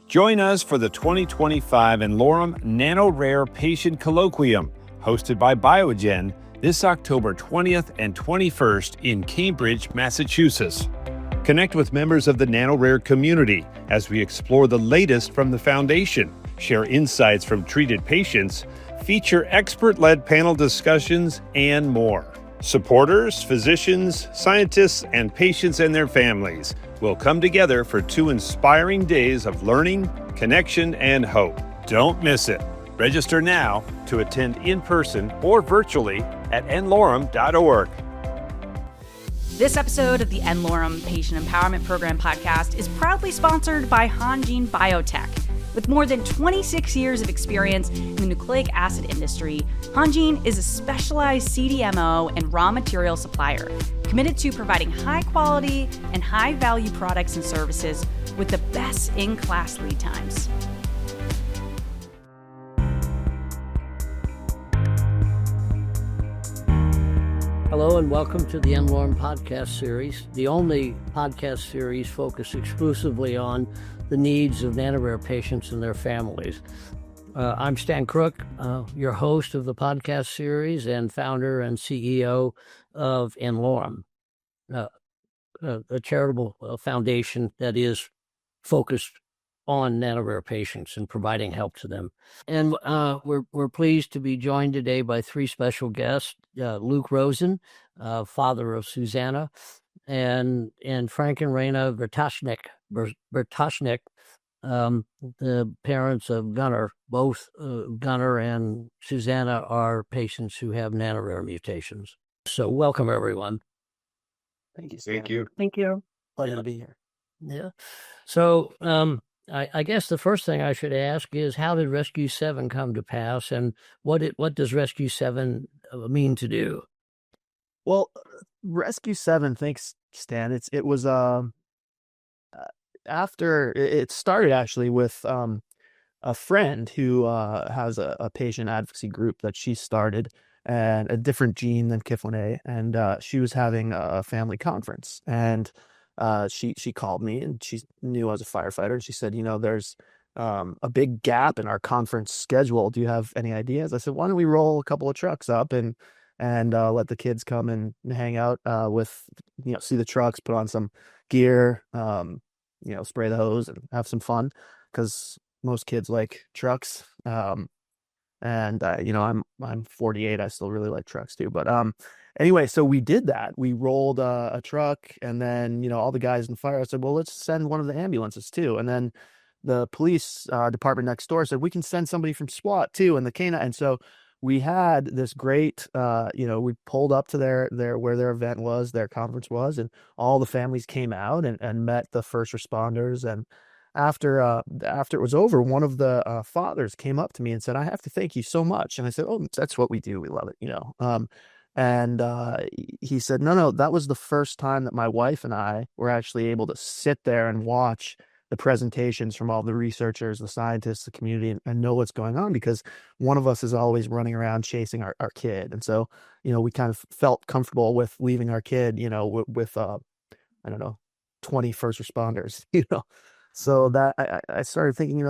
Join us for the 2025 n-Lorem Nano-rare Patient Colloquium, hosted by Biogen, this October 20th and 21st in Cambridge, Massachusetts. Connect with members of the Nano-rare community as we explore the latest from the Foundation, share insights from treated patients, feature expert-led panel discussions, and more. Supporters, physicians, scientists, and patients and their families will come together for 2 inspiring days of learning, connection, and hope. Don't miss it. Register now to attend in person or virtually at n-Lorem.org. This episode of the n-Lorem Patient Empowerment Program podcast is proudly sponsored by Hanjin Biotech. With more than 26 years of experience in the nucleic acid industry, Hanjin is a specialized CDMO and raw material supplier committed to providing high-quality and high-value products and services with the best-in-class lead times. Hello and welcome to the n-Lorem podcast series, the only podcast series focused exclusively on the needs of nano-rare patients and their families. I'm Stan Crook, your host of the podcast series and founder and CEO of n-Lorem, a charitable foundation that is focused on nano-rare patients and providing help to them. And we're pleased to be joined today by 3 special guests, Luke Rosen, father of Susanna, and Frank and Raena Vrtochnick, the parents of Gunnar. Both Gunnar and Susanna are patients who have nano-rare mutations. So welcome, everyone. Thank you. Thank you. Thank you. Pleasure to be here. Yeah. So I guess the first thing I should ask is, how did Rescue 7 come to pass, and what does Rescue 7 mean to do? Well, Rescue 7, thanks, Stan. It was after it started actually with a friend who has a patient advocacy group that she started, and a different gene than KIF1A, and she was having a family conference, and she called me, and she knew I was a firefighter, and she said, there's a big gap in our conference schedule. Do you have any ideas? I said, why don't we roll a couple of trucks up and let the kids come and hang out with, see the trucks, put on some gear, spray the hose and have some fun, because most kids like trucks. I'm 48. I still really like trucks too. But anyway, so we did that. We rolled a truck, and then, all the guys in the fire, I said, well, let's send one of the ambulances too. And then the police department next door said, we can send somebody from SWAT too, and the canine. And so we had this great, we pulled up to their where their event was, their conference was, and all the families came out and met the first responders. And after it was over, one of the fathers came up to me and said, I have to thank you so much. And I said, oh, that's what we do. We love it, And he said, no, that was the first time that my wife and I were actually able to sit there and watch the presentations from all the researchers, the scientists, the community, and know what's going on, because one of us is always running around chasing our kid. And so, we kind of felt comfortable with leaving our kid, with 20 first responders, So that I started thinking,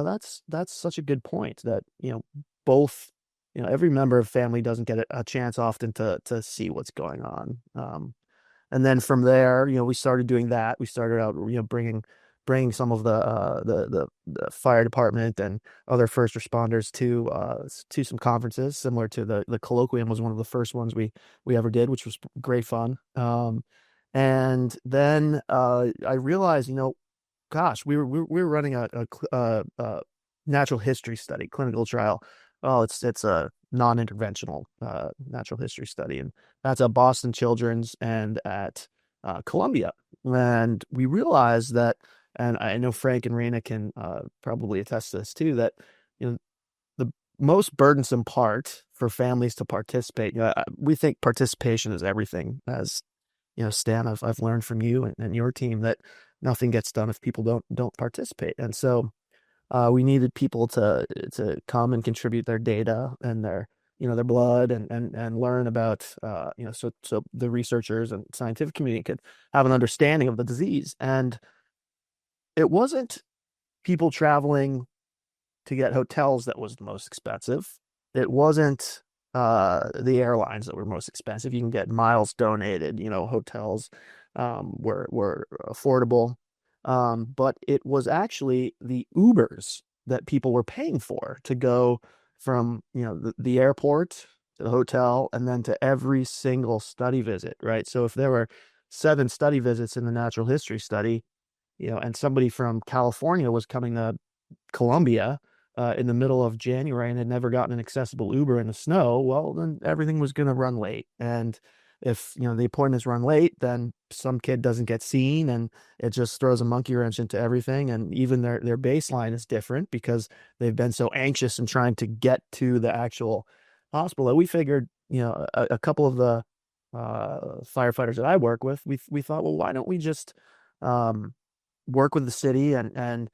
that's such a good point, that, both, every member of family doesn't get a chance often to see what's going on. And then from there, we started doing that. We started out, bringing some of the fire department and other first responders to some conferences, similar to the colloquium was one of the first ones we ever did, which was great fun. And then I realized, gosh, we were running a natural history study, clinical trial. Oh, it's a non-interventional natural history study, and that's at Boston Children's and at Columbia. And we realized that, and I know Frank and Raena can probably attest to this too, that the most burdensome part for families to participate, we think participation is everything. As Stan, I've learned from you and your team that nothing gets done if people don't participate. And so we needed people to come and contribute their data and their blood and learn about, so the researchers and scientific community could have an understanding of the disease. And it wasn't people traveling to get hotels that was the most expensive. It wasn't the airlines that were most expensive. You can get miles donated. Hotels were affordable, but it was actually the Ubers that people were paying for to go from the airport to the hotel and then to every single study visit, right? So if there were 7 study visits in the natural history study, and somebody from California was coming to Colombia in the middle of January and had never gotten an accessible Uber in the snow, well, then everything was going to run late. And if the appointments run late, then some kid doesn't get seen, and it just throws a monkey wrench into everything. And even their baseline is different because they've been so anxious and trying to get to the actual hospital that we figured, a couple of the firefighters that I work with, we thought, well, why don't we just work with the city and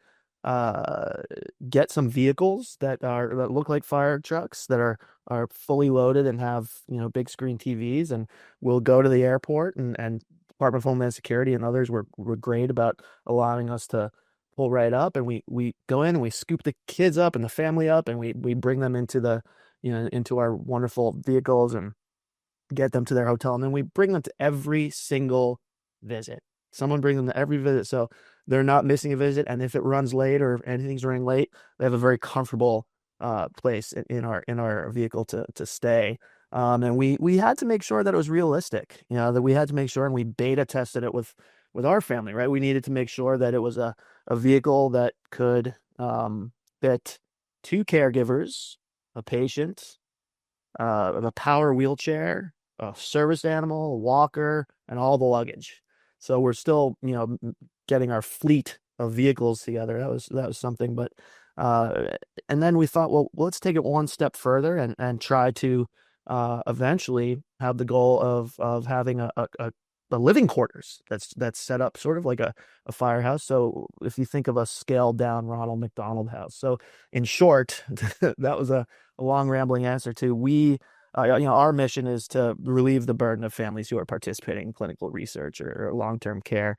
get some vehicles that look like fire trucks that are fully loaded and have big screen TVs, and we'll go to the airport, and Department of Homeland Security and others were great about allowing us to pull right up, and we go in and we scoop the kids up and the family up, and we bring them into the into our wonderful vehicles and get them to their hotel, and then we bring them to every single visit. Someone brings them to every visit, so they're not missing a visit. And if it runs late or if anything's running late, they have a very comfortable place in our vehicle to stay. And we had to make sure that it was realistic, that we had to make sure, and we beta tested it with our family, right? We needed to make sure that it was a vehicle that could fit 2 caregivers, a patient, a power wheelchair, a service animal, a walker, and all the luggage. So we're still, getting our fleet of vehicles together. That was something. But and then we thought, well, let's take it one step further and try to eventually have the goal of having a living quarters that's set up sort of like a firehouse. So if you think of a scaled down Ronald McDonald House. So in short, that was a long rambling answer to our mission is to relieve the burden of families who are participating in clinical research or long-term care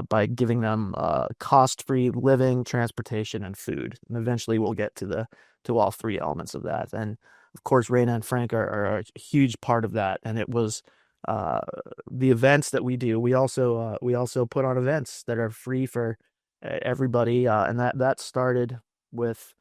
by giving them cost-free living, transportation, and food. And eventually we'll get to all 3 elements of that. And of course, Raena and Frank are a huge part of that. And it was the events that we do. We also put on events that are free for everybody. And that started with,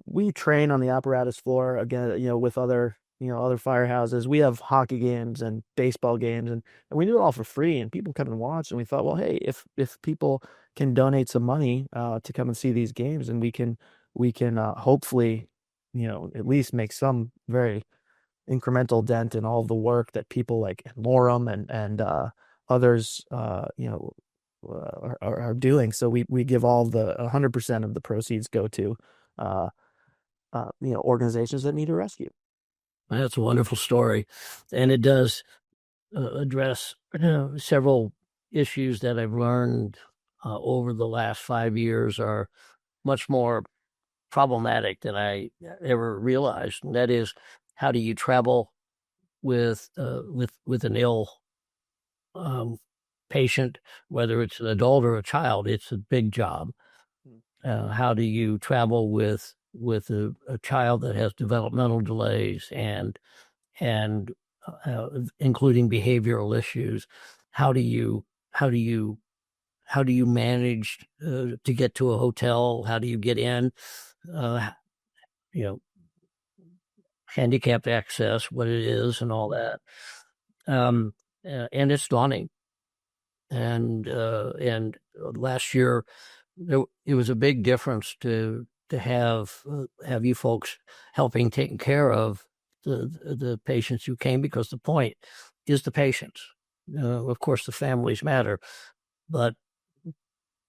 we train on the apparatus floor again, with other firehouses. We have hockey games and baseball games, and we do it all for free, and people come and watch. And we thought, well, hey, if people can donate some money to come and see these games, and we can hopefully, at least make some very incremental dent in all of the work that people like n-Lorem and others, are doing. So we give all the 100% of the proceeds go to organizations that need a rescue. That's a wonderful story, and it does address several issues that I've learned over the last 5 years are much more problematic than I ever realized. And that is, how do you travel with an ill patient, whether it's an adult or a child? It's a big job. How do you travel with a child that has developmental delays and including behavioral issues? How do you manage to get to a hotel? How do you get in? Handicapped access, what it is, and all that. And it's daunting. And last year, it was a big difference to have you folks helping taking care of the patients who came, because the point is the patients. Of course, the families matter, but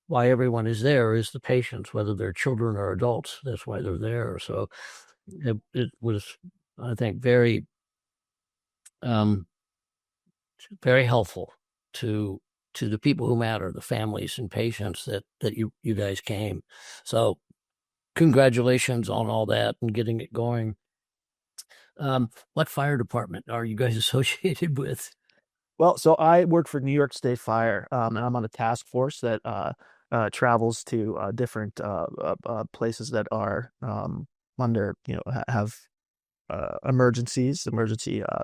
why everyone is there is the patients, whether they're children or adults. That's why they're there. So it was, I think, very very helpful to the people who matter, the families and patients that you guys came. So congratulations on all that and getting it going. What fire department are you guys associated with? Well, so I work for New York State Fire, and I'm on a task force that travels to different places that are under, have emergency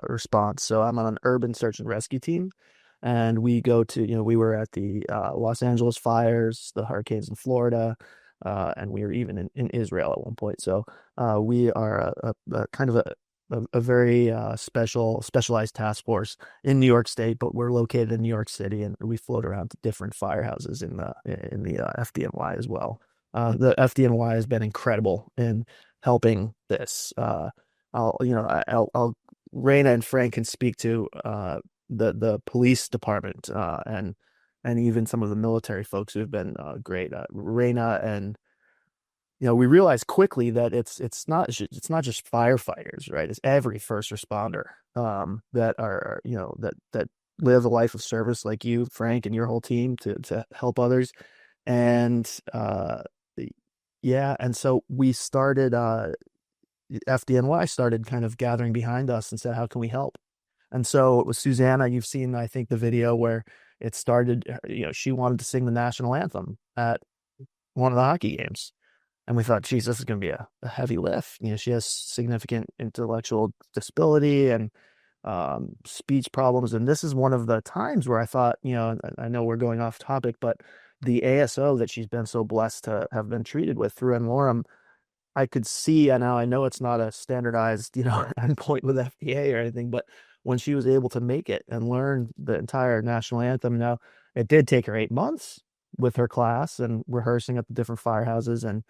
response. So I'm on an urban search and rescue team, and we go to, we were at the Los Angeles fires, the hurricanes in Florida, and we were even in Israel at one point. So we are a kind of a very specialized task force in New York State, but we're located in New York City, and we float around to different firehouses in the FDNY as well. The FDNY has been incredible in helping this. I'll Raena and Frank can speak to the police department and even some of the military folks who have been great. Raena and we realized quickly that it's not just firefighters, right? It's every first responder that are that live a life of service like you, Frank, and your whole team to help others. And and so we started FDNY started kind of gathering behind us and said, how can we help? And so it was Susanna. You've seen, I think, the video where it started. She wanted to sing the national anthem at one of the hockey games. And we thought, geez, this is going to be a heavy lift. She has significant intellectual disability and speech problems. And this is one of the times where I thought, I know we're going off topic, but the ASO that she's been so blessed to have been treated with through n-Lorem, I could see, and now I know it's not a standardized, endpoint with FDA or anything, but when she was able to make it and learn the entire national anthem, now it did take her 8 months with her class and rehearsing at the different firehouses, and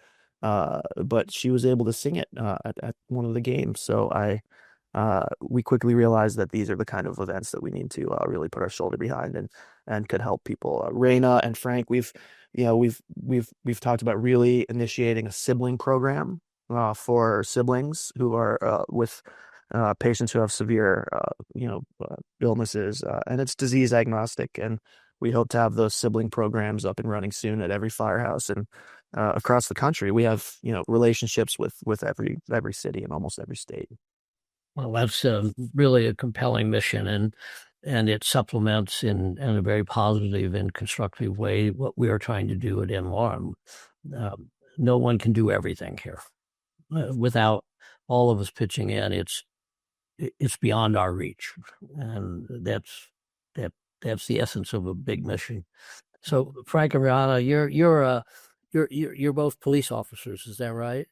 but she was able to sing it at one of the games. So we quickly realized that these are the kind of events that we need to really put our shoulder behind and could help people. Raena and Frank, we've talked about really initiating a sibling program for siblings who are with patients who have severe illnesses, and it's disease agnostic, and we hope to have those sibling programs up and running soon at every firehouse and across the country. We have relationships with every city and almost every state. Well, that's really a compelling mission, and it supplements in a very positive and constructive way what we are trying to do at n-Lorem. No one can do everything here. Without all of us pitching in, it's beyond our reach, and that's the essence of a big mission. So, Frank and Raena, you're both police officers, is that right?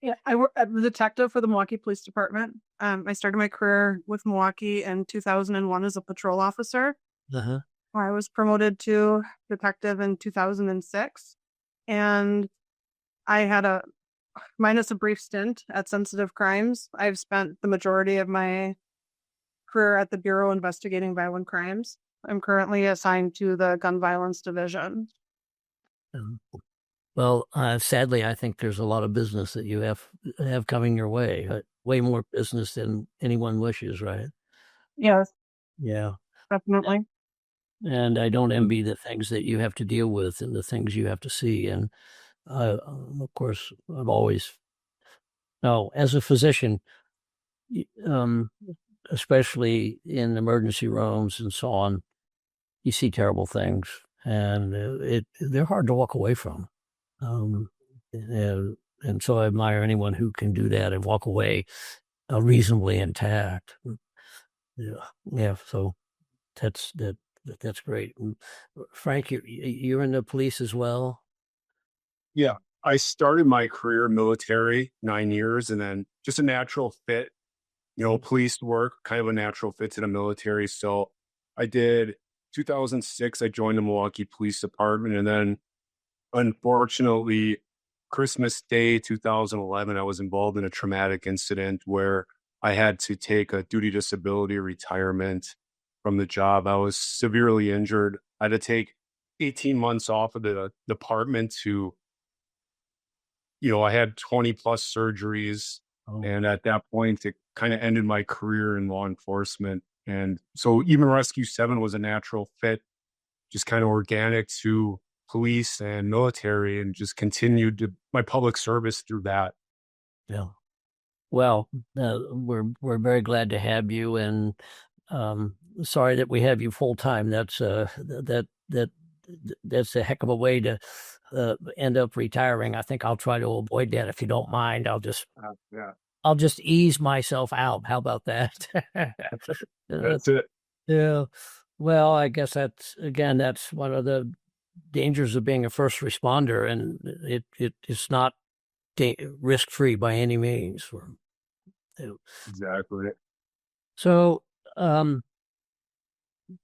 Yeah, I'm a detective for the Milwaukee Police Department. I started my career with Milwaukee in 2001 as a patrol officer. Uh-huh. I was promoted to detective in 2006, and I had minus a brief stint at sensitive crimes. I've spent the majority of my career at the Bureau investigating violent crimes. I'm currently assigned to the gun violence division. Well, sadly, I think there's a lot of business that you have coming your way. Way more business than anyone wishes, right? Yes. Yeah. Definitely. And I don't envy the things that you have to deal with and the things you have to see. And of course, as a physician, especially in emergency rooms and so on, you see terrible things, and they're hard to walk away from. And so I admire anyone who can do that and walk away reasonably intact. Yeah. So that's great. Frank, you're in the police as well. Yeah, I started my career military 9 years, and then just a natural fit. Police work, kind of a natural fit to the military. So I did 2006. I joined the Milwaukee Police Department, and then unfortunately, Christmas Day 2011, I was involved in a traumatic incident where I had to take a duty disability retirement from the job. I was severely injured. I had to take 18 months off of the department I had 20 plus surgeries. Oh. And at that point, it kind of ended my career in law enforcement. And so even Rescue 7 was a natural fit, just kind of organic to police and military, and just continued my public service through that. Yeah. Well, we're very glad to have you, and sorry that we have you full time. That's that's a heck of a way to end up retiring. I think I'll try to avoid that if you don't mind. I'll just ease myself out. How about that? That's it. Yeah. Well, I guess that's one of the dangers of being a first responder, and it's not risk-free by any means. Exactly. So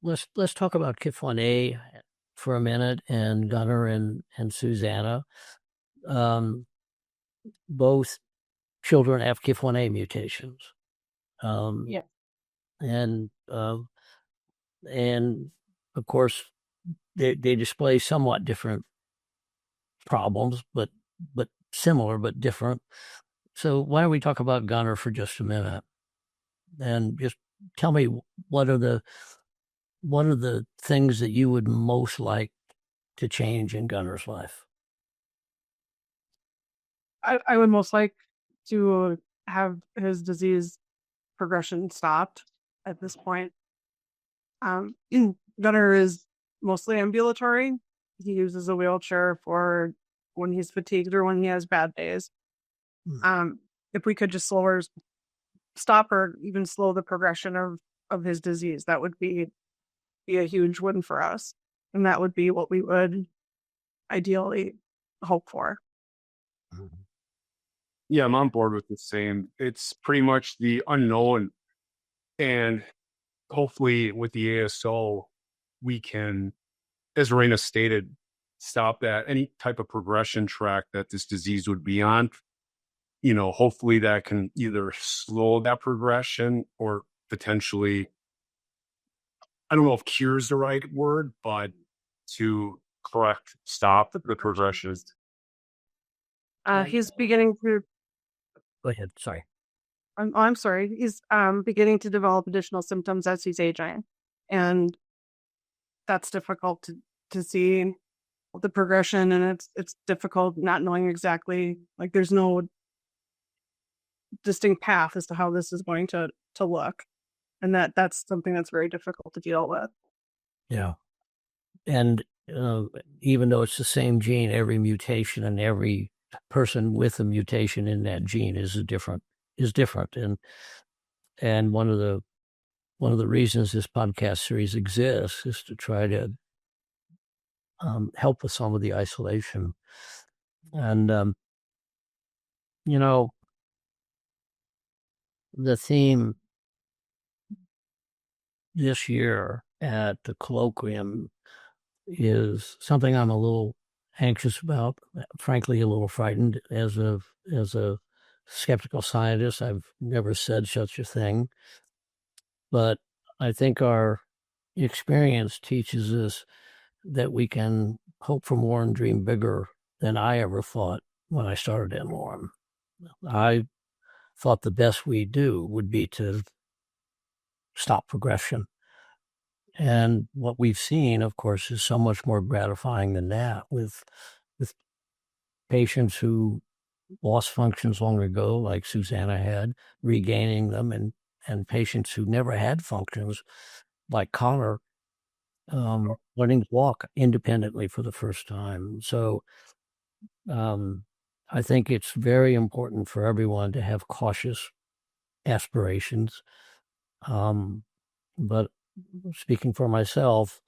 let's talk about KIF1A for a minute, and Gunnar and Susanna. Both children have KIF1A mutations. Yeah. And of course they display somewhat different problems, but similar but different. So why don't we talk about Gunnar for just a minute, and just tell me what are the things that you would most like to change in Gunnar's life? I would most like to have his disease progression stopped at this point. Gunnar is mostly ambulatory. He uses a wheelchair for when he's fatigued or when he has bad days. If we could just stop or even slow the progression of his disease, that would be a huge win for us. And that would be what we would ideally hope for. Yeah, I'm on board with the same. It's pretty much the unknown. And hopefully with the ASO, we can, as Raena stated, stop that any type of progression track that this disease would be on. Hopefully that can either slow that progression or potentially, I don't know if cure is the right word, but to stop the progression. He's beginning to. Go ahead. Sorry. I'm sorry. He's beginning to develop additional symptoms as he's aging, and that's difficult to see the progression, and it's difficult not knowing exactly, like, there's no distinct path as to how this is going to look, and that's something that's very difficult to deal with. Yeah. And even though it's the same gene, every mutation and every person with a mutation in that gene is different. And one of the reasons this podcast series exists is to try to help with some of the isolation. And the theme this year at the colloquium is something I'm a little anxious about, frankly, a little frightened. As a skeptical scientist, I've never said such a thing. But I think our experience teaches us that we can hope for more and dream bigger than I ever thought when I started n-Lorem. I thought the best we do would be to stop progression. And what we've seen, of course, is so much more gratifying than that, with patients who lost functions long ago, like Susanna had, regaining them, and patients who never had functions, like Connor, learning to walk independently for the first time. So I think it's very important for everyone to have cautious aspirations. But speaking for myself,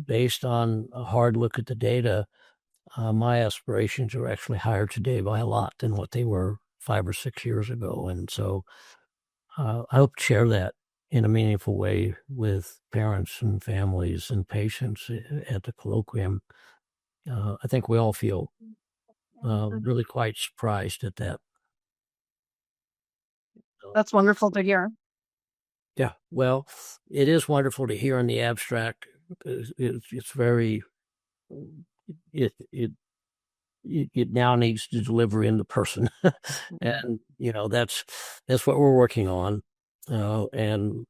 based on a hard look at the data, my aspirations are actually higher today by a lot than what they were 5 or 6 years ago. And so I hope to share that in a meaningful way with parents and families and patients at the colloquium. I think we all feel really quite surprised at that. That's wonderful to hear. Yeah, well, it is wonderful to hear in the abstract. It's very, it now needs to deliver in the person, and that's what we're working on, and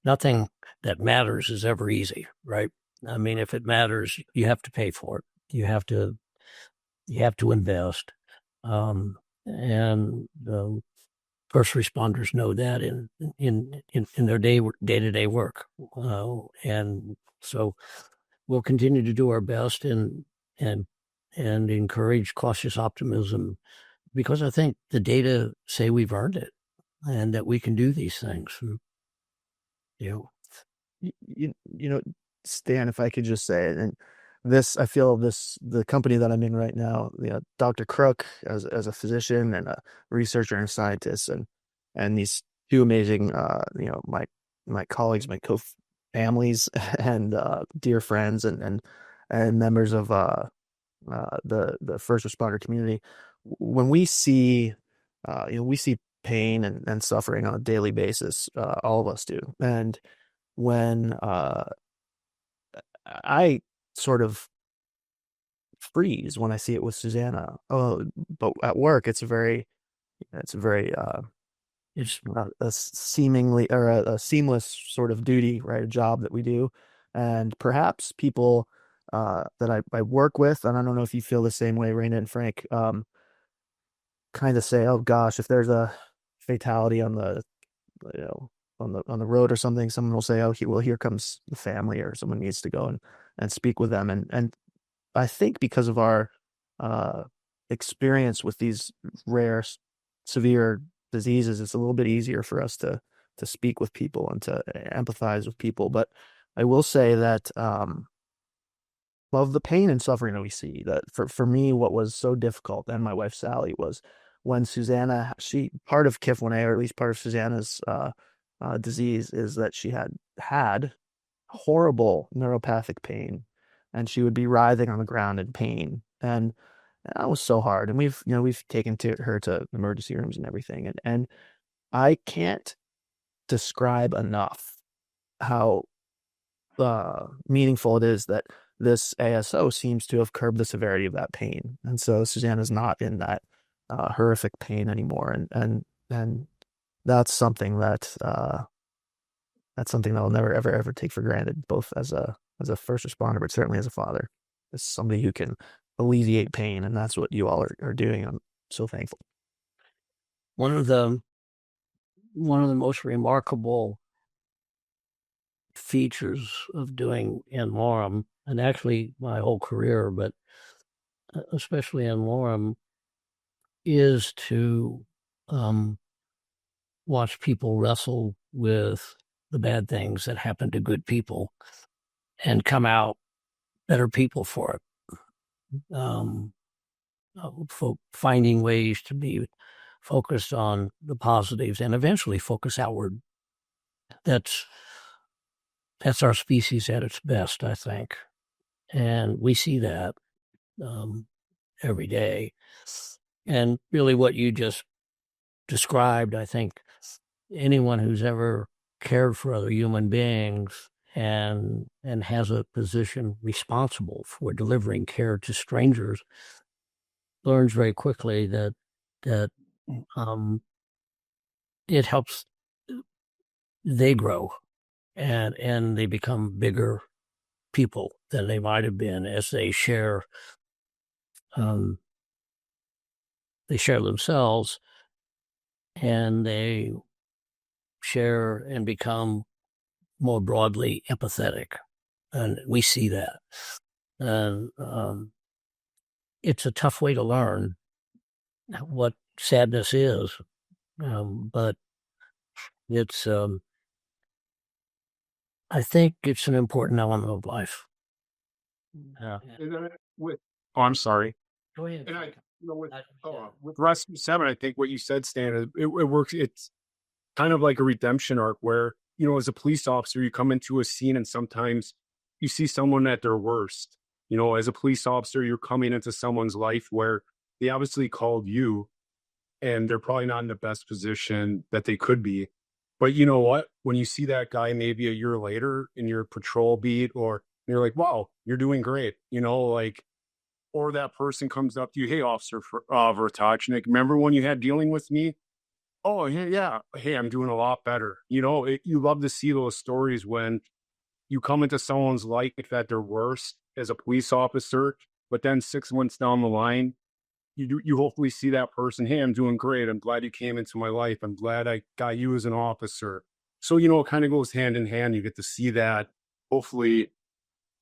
nothing that matters is ever easy, right? I mean, if it matters, you have to pay for it. You have to invest, and first responders know that in their day-to-day work. And so we'll continue to do our best and encourage cautious optimism, because I think the data say we've earned it and that we can do these things. Stan, if I could just say it, and I feel the company that I'm in right now, Dr. Crook as a physician and a researcher and scientist, and these two amazing, my colleagues, my families, and dear friends, and members of the first responder community. When we see, we see pain and suffering on a daily basis, all of us do, and when I sort of freeze when I see it with Susanna. Oh, but at work, it's a seemingly or a seamless sort of duty, right? A job that we do, and perhaps people that I work with, and I don't know if you feel the same way, Raena and Frank, kind of say, "Oh gosh, if there's a fatality on the on the road or something," someone will say, "Oh, here comes the family," or someone needs to go and speak with them, and I think because of our experience with these rare, severe diseases, it's a little bit easier for us to speak with people and to empathize with people. But I will say that of the pain and suffering that we see, that for me, what was so difficult, and my wife Sally, was when Susanna, part of KIF1A, or at least part of Susanna's disease, is that she had horrible neuropathic pain, and she would be writhing on the ground in pain, and that was so hard. And we've taken her to emergency rooms and everything, and I can't describe enough how meaningful it is that this ASO seems to have curbed the severity of that pain, and so Susanna's not in that horrific pain anymore, and that's something that I'll never ever take for granted, both as a first responder, but certainly as a father, as somebody who can alleviate pain, and that's what you all are doing. I'm so thankful. One of the most remarkable features of doing n-Lorem, and actually my whole career, but especially n-Lorem, is to watch people wrestle with the bad things that happen to good people and come out better people for it. Finding ways to be focused on the positives and eventually focus outward. That's our species at its best, I think. And we see that every day. And really what you just described, I think anyone who's ever cared for other human beings and has a position responsible for delivering care to strangers learns very quickly that it helps they grow and they become bigger people than they might have been as they share themselves, and they share and become more broadly empathetic. And we see that. And it's a tough way to learn what sadness is, but it's I think it's an important element of life. Yeah. I'm sorry. Go ahead. And with Rescue 7, I think what you said, Stan, it works. It's kind of like a redemption arc where, as a police officer, you come into a scene and sometimes you see someone at their worst. As a police officer, you're coming into someone's life where they obviously called you and they're probably not in the best position that they could be. But you know what? When you see that guy maybe a year later in your patrol beat, or you're like, wow, you're doing great, or that person comes up to you, hey, Officer Vrtochnick, remember when you had dealing with me? Oh, yeah. Hey, I'm doing a lot better. You love to see those stories when you come into someone's life at their worst as a police officer, but then 6 months down the line, you hopefully see that person, hey, I'm doing great. I'm glad you came into my life. I'm glad I got you as an officer. So, it kind of goes hand in hand. You get to see that, hopefully,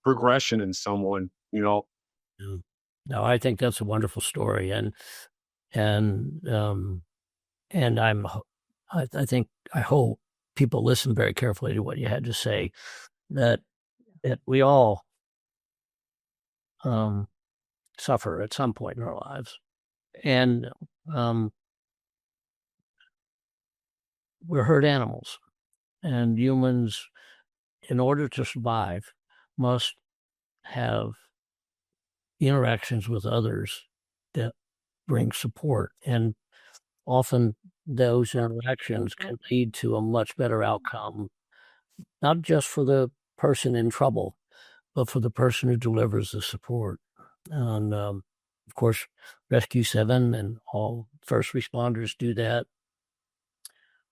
progression in someone. Yeah. No, I think that's a wonderful story, and I think I hope people listen very carefully to what you had to say. That we all suffer at some point in our lives, and we're herd animals, and humans, in order to survive, must have interactions with others that bring support, and often those interactions can lead to a much better outcome, not just for the person in trouble, but for the person who delivers the support. And of course, Rescue 7 and all first responders do that.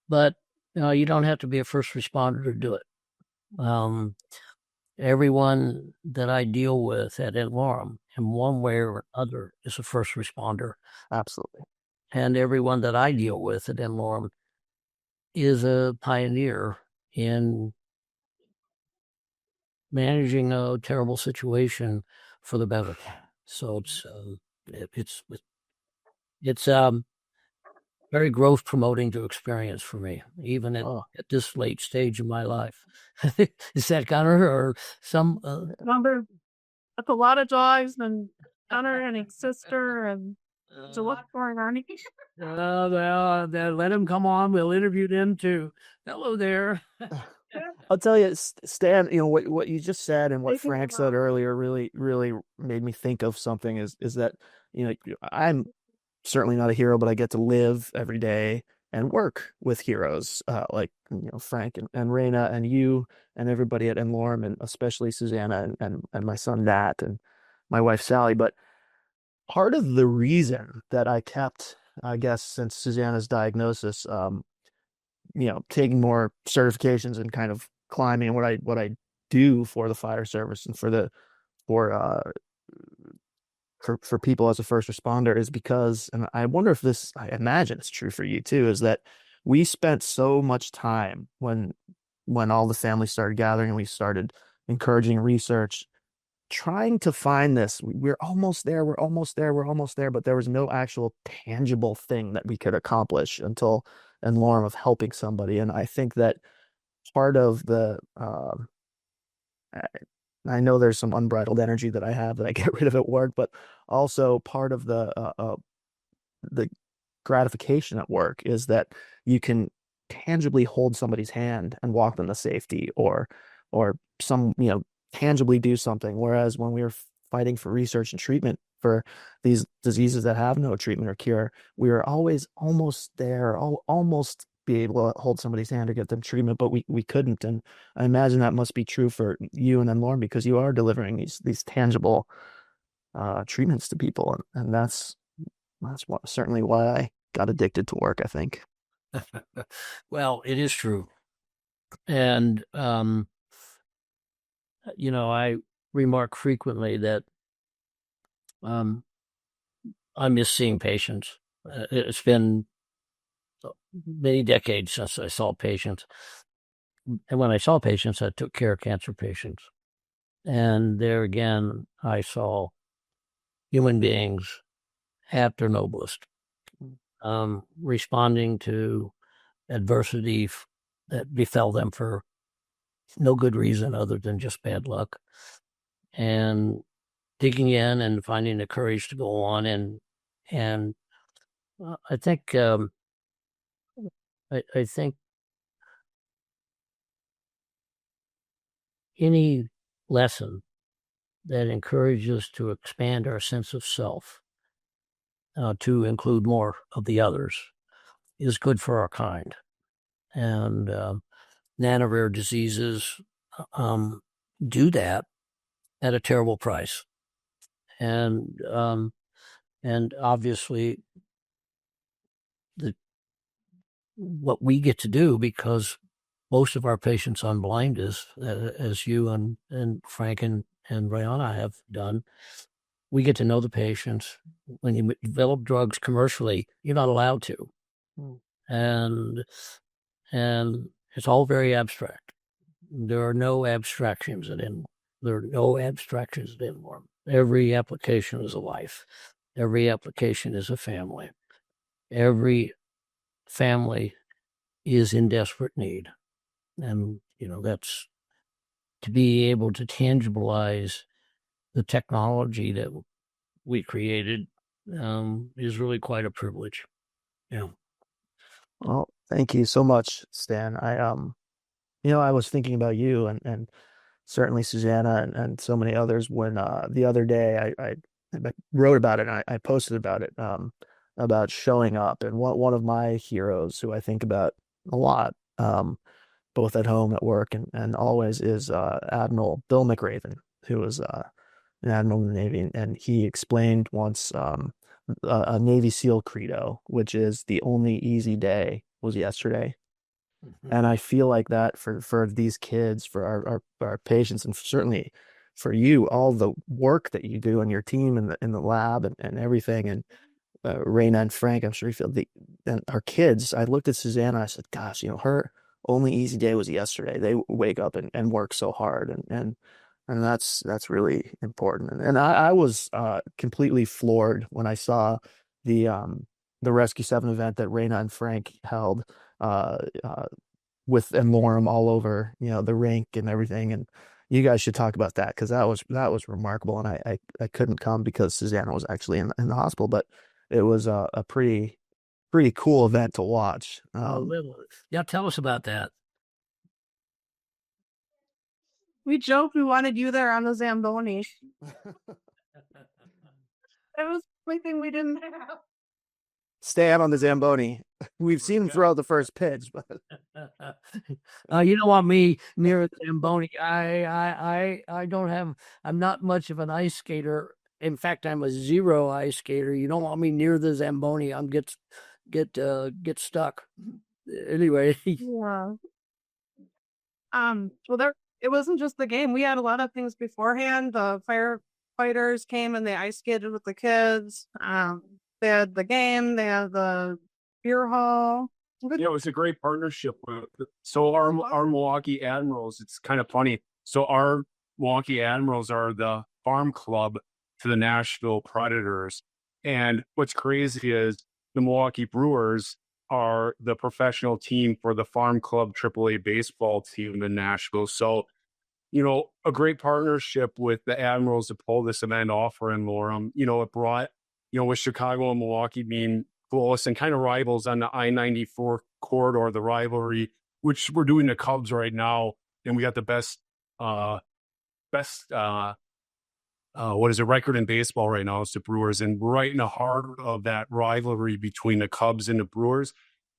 But you don't have to be a first responder to do it. Everyone that I deal with at n-Lorem, in one way or another, is a first responder. Absolutely. And everyone that I deal with at n-Lorem is a pioneer in managing a terrible situation for the better. So it's very growth promoting to experience for me, even at this late stage of my life. Is that Connor or some? Number, that's a lot of dogs and Connor and his sister and to look for an Arnie. Let him come on. We'll interview them too. Hello there. I'll tell you, Stan, what you just said and what Frank said earlier really, really made me think of something is that, I'm certainly not a hero, but I get to live every day and work with heroes like, Frank and Raena and you and everybody at n-Lorem, and especially Susanna and my son Nat and my wife Sally. But part of the reason that I kept, I guess, since Susanna's diagnosis, taking more certifications and kind of climbing what I do for the fire service and for people as a first responder is because, and I wonder if this, I imagine it's true for you too, is that we spent so much time when all the family started gathering and we started encouraging research, trying to find this. We're almost there, but there was no actual tangible thing that we could accomplish until n-Lorem of helping somebody. And I think that part of the I know there's some unbridled energy that I have that I get rid of at work, but also part of the gratification at work is that you can tangibly hold somebody's hand and walk them to safety, or tangibly do something. Whereas when we were fighting for research and treatment for these diseases that have no treatment or cure, we were always almost there, almost be able to hold somebody's hand or get them treatment, but we couldn't. And I imagine that must be true for you and n-Lorem, because you are delivering these tangible treatments to people, and that's certainly why I got addicted to work, I think. Well, it is true, and I remark frequently that I miss seeing patients. It's been many decades since I saw patients. And when I saw patients, I took care of cancer patients. And there again, I saw human beings at their noblest, responding to adversity that befell them for no good reason other than just bad luck, and digging in and finding the courage to go on. And I think I think any lesson that encourages us to expand our sense of self to include more of the others is good for our kind. And nano-rare diseases do that at a terrible price. And obviously what we get to do, because most of our patients unblind us, as you and Frank and Raena have done, we get to know the patients. When you develop drugs commercially, you're not allowed to. And it's all very abstract. There are no abstractions at n-Lorem. There are no abstractions at n-Lorem. Every application is a life. Every application is a family. Every family is in desperate need. And, that's to be able to tangibilize the technology that we created is really quite a privilege. Yeah. Well, thank you so much, Stan. I was thinking about you and certainly Susanna and so many others when the other day I wrote about it and I posted about it about showing up. And one of my heroes who I think about a lot, both at home, at work, and always is Admiral Bill McRaven, who was an admiral in the Navy. And he explained once a Navy SEAL credo, which is the only easy day was yesterday. And I feel like that for these kids, for our patients, and certainly for you, all the work that you do in your team in the lab and everything. And Raena and Frank, I'm sure you feel and our kids. I looked at Susanna. I said, "Gosh, her only easy day was yesterday." They wake up and work so hard, and that's really important. And I was completely floored when I saw the Rescue 7 event that Raena and Frank held. With n-Lorem all over, the rink and everything. And you guys should talk about that because that was remarkable. And I couldn't come because Susanna was actually in the hospital, but it was a pretty cool event to watch. Yeah, tell us about that. We joked we wanted you there on the Zamboni. That was one thing we didn't have. Stan on the Zamboni. We've seen him throw the first pitch, but you don't want me near the Zamboni. I don't have. I'm not much of an ice skater. In fact, I'm a zero ice skater. You don't want me near the Zamboni. I'm get stuck. Anyway. Yeah. Well, it wasn't just the game. We had a lot of things beforehand. The firefighters came and they ice skated with the kids. They had the game. They had the beer hall. It was a great partnership. So our Milwaukee Admirals, it's kind of funny. So our Milwaukee Admirals are the farm club to the Nashville Predators. And what's crazy is the Milwaukee Brewers are the professional team for the farm club AAA baseball team in Nashville. So, a great partnership with the Admirals to pull this event off for n-Lorem. It brought, with Chicago and Milwaukee being close and kind of rivals on the I-94 corridor, the rivalry, which we're doing the Cubs right now. And we got the best record in baseball right now. It's the Brewers, and right in the heart of that rivalry between the Cubs and the Brewers.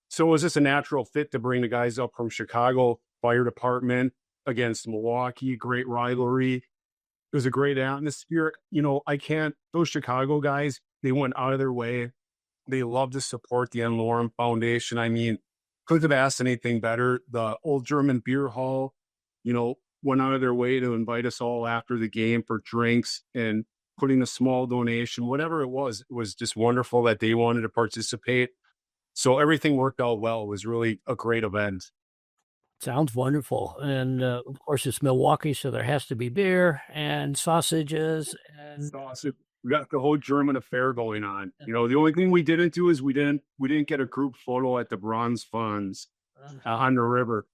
So it was just a natural fit to bring the guys up from Chicago Fire Department against Milwaukee. Great rivalry. It was a great atmosphere. Those Chicago guys, they went out of their way. They love to support the n-Lorem Foundation. I mean, couldn't have asked anything better. The old German beer hall, went out of their way to invite us all after the game for drinks and putting a small donation, whatever it was just wonderful that they wanted to participate. So everything worked out well. It was really a great event. Sounds wonderful. And of course, it's Milwaukee, so there has to be beer and sausages. And we got the whole German affair going on. The only thing we didn't do is we didn't get a group photo at the Bronze Funds on the river.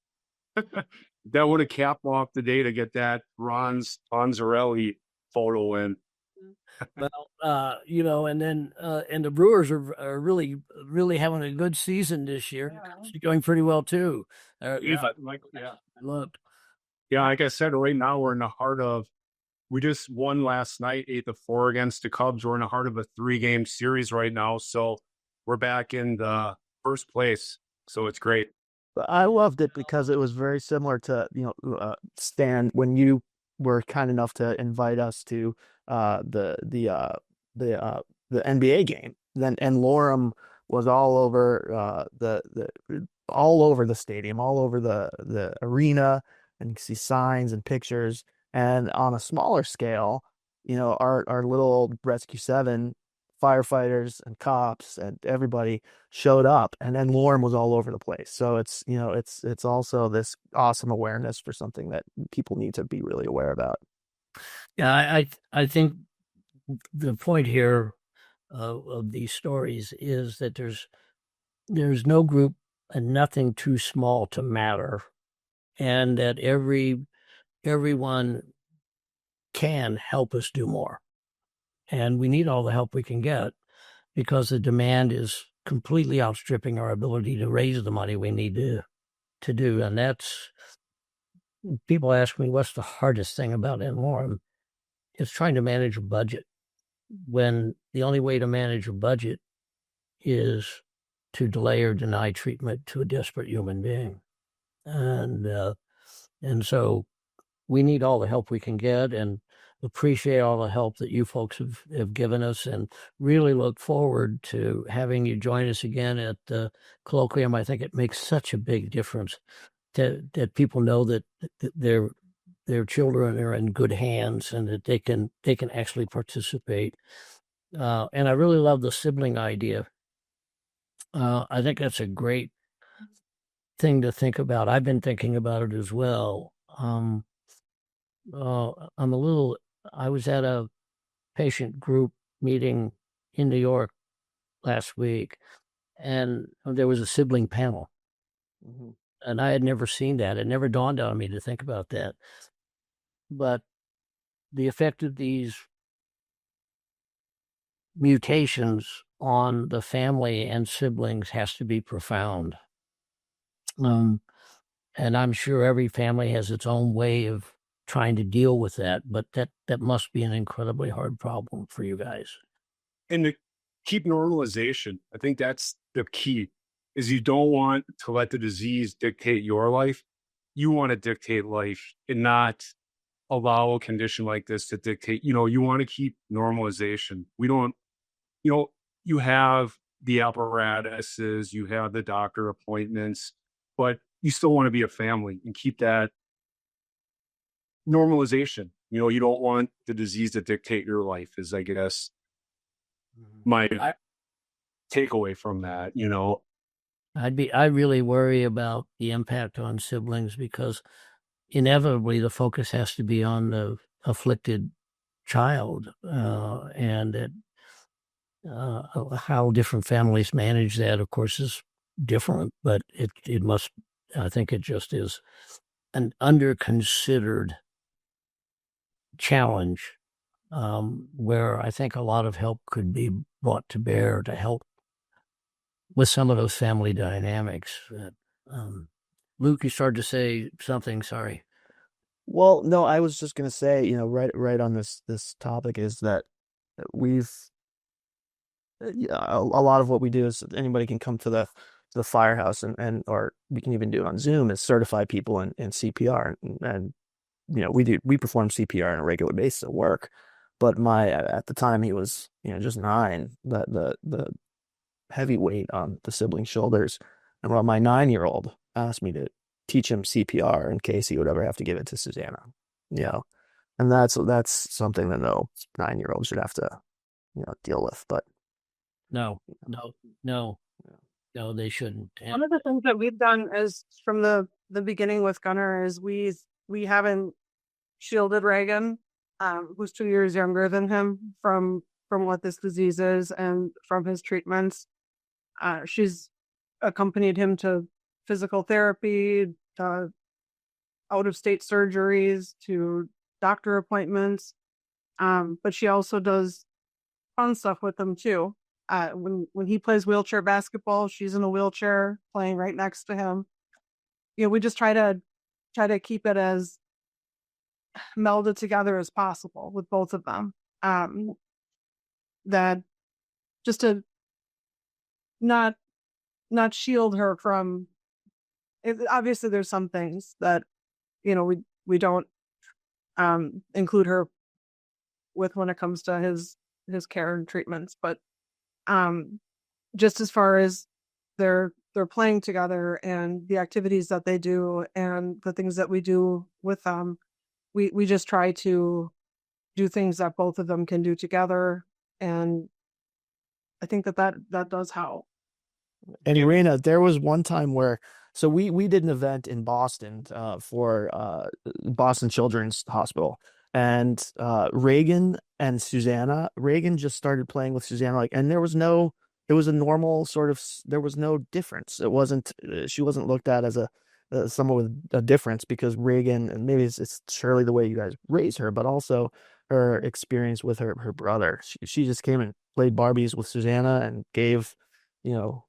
That would have capped off the day to get that bronze Fonzarelli photo in. Well, and then and the Brewers are really, really having a good season this year. Yeah. It's going pretty well too. Like I said, right now we're in the heart of. We just won last night, 8-4 against the Cubs. We're in the heart of a 3-game series right now, so we're back in the first place. So it's great. I loved it because it was very similar to Stan, when you were kind enough to invite us to the NBA game. Then n-Lorem was all over all over the stadium, all over the arena, and you see signs and pictures. And on a smaller scale, our little old Rescue 7 firefighters and cops and everybody showed up, and then Lorem was all over the place. So it's also this awesome awareness for something that people need to be really aware about. Yeah, I think the point here of these stories is that there's no group and nothing too small to matter, and that everyone can help us do more. And we need all the help we can get because the demand is completely outstripping our ability to raise the money we need to do. And that's, people ask me, what's the hardest thing about n-Lorem? It's trying to manage a budget when the only way to manage a budget is to delay or deny treatment to a desperate human being. And so we need all the help we can get, and appreciate all the help that you folks have given us, and really look forward to having you join us again at the colloquium. I think it makes such a big difference that people know that their children are in good hands and that they can actually participate. And I really love the sibling idea. I think that's a great thing to think about. I've been thinking about it as well. I was at a patient group meeting in New York last week, and there was a sibling panel. Mm-hmm. And I had never seen that. It never dawned on me to think about that. But the effect of these mutations on the family and siblings has to be profound. And I'm sure every family has its own way of trying to deal with that, but that must be an incredibly hard problem for you guys. And to keep normalization, I think that's the key, is you don't want to let the disease dictate your life. You want to dictate life and not allow a condition like this to dictate. You want to keep normalization. We don't, you have the apparatuses, you have the doctor appointments, but you still want to be a family and keep that normalization. You don't want the disease to dictate your life, is, I guess, my takeaway from that. I really worry about the impact on siblings, because inevitably the focus has to be on the afflicted child, and how different families manage that, of course, is different, but it must, I think it just is an under-considered challenge, where I think a lot of help could be brought to bear to help with some of those family dynamics. Luke, you started to say something, sorry. Well, no, I was just going to say, right on this topic is that we've, a lot of what we do is anybody can come to the firehouse and or we can even do it on Zoom, is certify people in CPR. And we perform CPR on a regular basis at work. But at the time he was, just 9, the heavy weight on the sibling's shoulders. And while my 9-year-old asked me to teach him CPR in case he would ever have to give it to Susanna, and that's something that no 9-year-old should have to, deal with. But no, they shouldn't. One of the things that we've done is from the beginning with Gunnar is we haven't shielded Reagan, who's 2 years younger than him, from what this disease is and from his treatments. She's accompanied him to physical therapy, out-of-state surgeries, to doctor appointments. But she also does fun stuff with him too. When he plays wheelchair basketball, she's in a wheelchair playing right next to him. We just try to keep it as melded together as possible with both of them. That just to not shield her from it. Obviously there's some things that we don't include her with when it comes to his care and treatments, but just as far as they're playing together and the activities that they do and the things that we do with them, we just try to do things that both of them can do together. And I think that does help. And Raena, there was one time where so we did an event in Boston for Boston Children's Hospital, and Reagan and Susanna. Reagan just started playing with Susanna, like, and there was no. It was a normal sort of. There was no difference. It wasn't. She wasn't looked at as a someone with a difference because Reagan, and maybe it's surely the way you guys raised her, but also her experience with her brother. She just came and played Barbies with Susanna and gave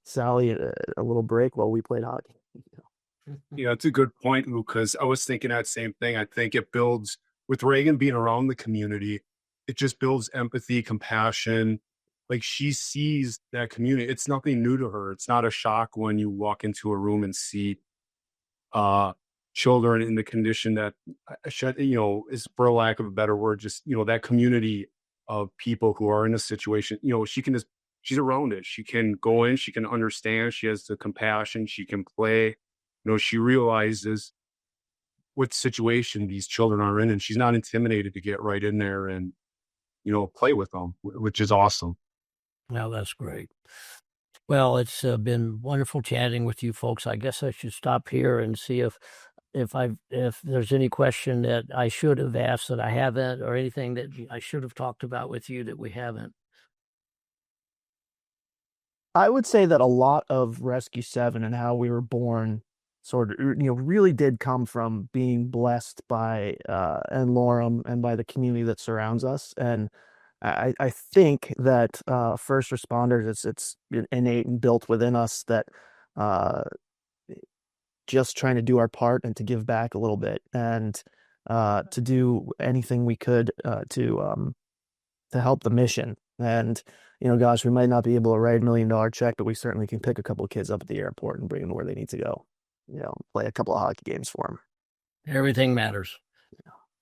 Sally a little break while we played hockey. Yeah, it's a good point, Lucas. I was thinking that same thing. I think it builds, with Reagan being around the community, it just builds empathy, compassion. Like, she sees that community. It's nothing new to her. It's not a shock when you walk into a room and see children in the condition that, is, for lack of a better word, just, that community of people who are in a situation, she's around it. She can go in, she can understand, she has the compassion, she can play. She realizes what situation these children are in, and she's not intimidated to get right in there and, play with them, which is awesome. Well, that's great. Well, it's been wonderful chatting with you folks. I guess I should stop here and see if there's any question that I should have asked that I haven't, or anything that I should have talked about with you that we haven't. I would say that a lot of Rescue 7 and how we were born sort of, really did come from being blessed by n-Lorem and by the community that surrounds us. And I think that first responders, it's innate and built within us that just trying to do our part and to give back a little bit and to do anything we could to help the mission. And gosh, we might not be able to write $1 million check, but we certainly can pick a couple of kids up at the airport and bring them where they need to go. Play a couple of hockey games for them. Everything matters.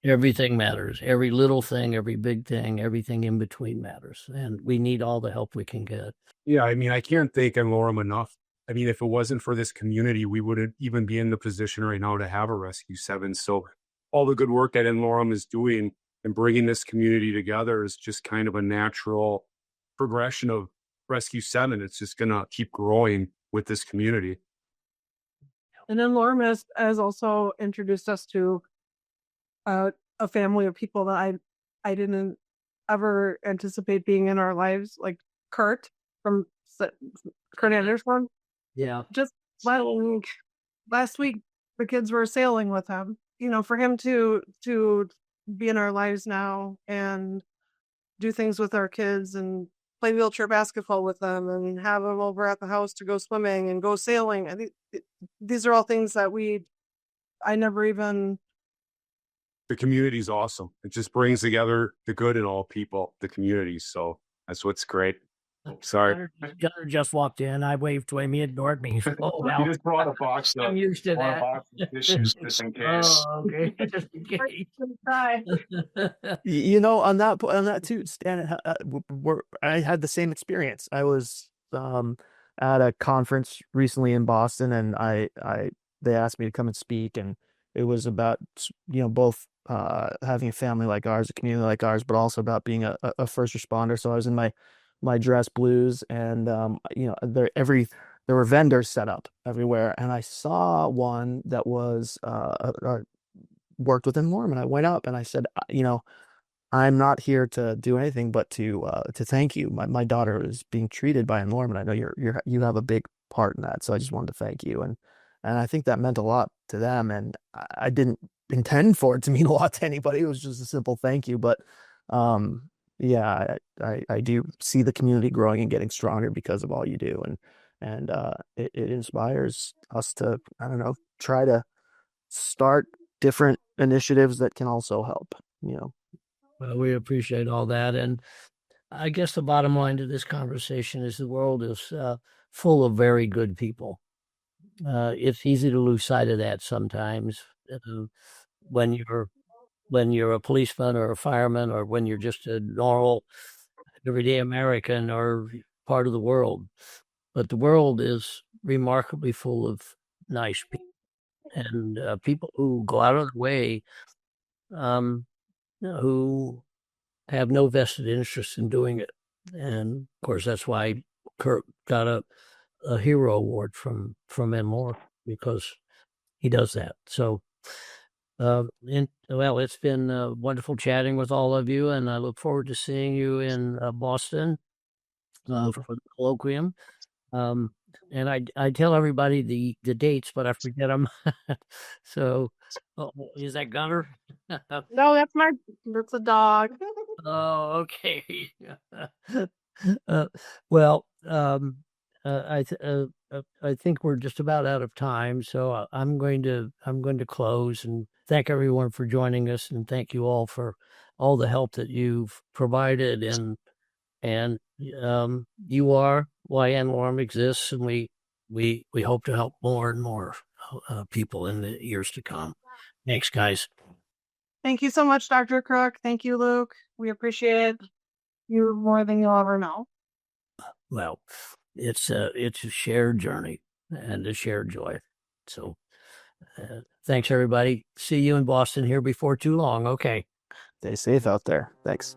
Everything matters. Every little thing, every big thing, everything in between matters. And we need all the help we can get. Yeah, I can't thank n-Lorem enough. If it wasn't for this community, we wouldn't even be in the position right now to have a Rescue 7. So all the good work that n-Lorem is doing and bringing this community together is just kind of a natural progression of Rescue 7. It's just going to keep growing with this community. And then n-Lorem has also introduced us to a family of people that I didn't ever anticipate being in our lives, like Kurt Anderson. Yeah. Just last week, the kids were sailing with him. For him to be in our lives now and do things with our kids and play wheelchair basketball with them and have them over at the house to go swimming and go sailing. I think these are all things that I never even. The community is awesome. It just brings together the good in all people, the community. So that's what's great. Sorry. Gunner just walked in. I waved to him. He ignored me. Oh, well. He just brought a box. I'm used to that. Dishes, just in case. Oh, okay. Just in case. On that too, Stan, I had the same experience. I was at a conference recently in Boston, and they asked me to come and speak, and it was about both having a family like ours, a community like ours, but also about being a first responder. So I was in my dress blues, and there were vendors set up everywhere, and I saw one that was worked with n-Lorem, and I went up and I said, I'm not here to do anything but to thank you. My daughter is being treated by n-Lorem, and I know you have a big part in that, so I just wanted to thank you. And I think that meant a lot to them, and I didn't intend for it to mean a lot to anybody. It was just a simple thank you, but yeah, I do see the community growing and getting stronger because of all you do, and it inspires us to, I don't know, try to start different initiatives that can also help. Well, we appreciate all that, and I guess the bottom line to this conversation is the world is full of very good people. It's easy to lose sight of that sometimes when you're a policeman or a fireman, or when you're just a normal, everyday American or part of the world. But the world is remarkably full of nice people, and people who go out of their way, who have no vested interest in doing it. And of course, that's why Kurt got a hero award from n-Lorem, because he does that. So, it's been wonderful chatting with all of you, and I look forward to seeing you in Boston for the colloquium. And I tell everybody the dates, but I forget them. So, is that Gunner? No, that's a dog. Oh, okay. I think we're just about out of time, so I'm going to close and thank everyone for joining us, and thank you all for all the help that you've provided, and you are why n-Lorem exists, and we hope to help more and more people in the years to come. Thanks, guys. Thank you so much, Dr. Crook. Thank you, Luke. We appreciate you more than you'll ever know. Well, it's a shared journey and a shared joy. So thanks, everybody. See you in Boston here before too long. Okay. Stay safe out there. Thanks.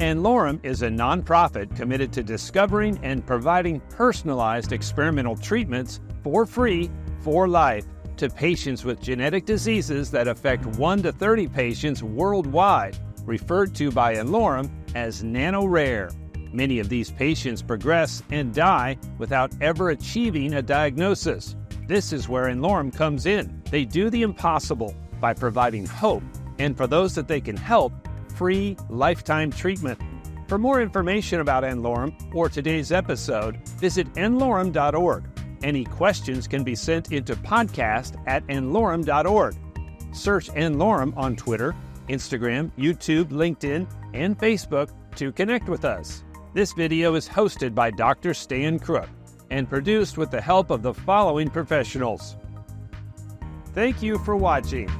n-Lorem is a nonprofit committed to discovering and providing personalized experimental treatments for free, for life, to patients with genetic diseases that affect 1 to 30 patients worldwide, referred to by n-Lorem as nano-rare. Many of these patients progress and die without ever achieving a diagnosis. This is where n-Lorem comes in. They do the impossible by providing hope, and for those that they can help, free lifetime treatment. For more information about n-Lorem or today's episode, visit n-Lorem.org. Any questions can be sent into podcast@n-Lorem.org. Search n-Lorem on Twitter, Instagram, YouTube, LinkedIn, and Facebook to connect with us. This video is hosted by Dr. Stan Crook and produced with the help of the following professionals. Thank you for watching.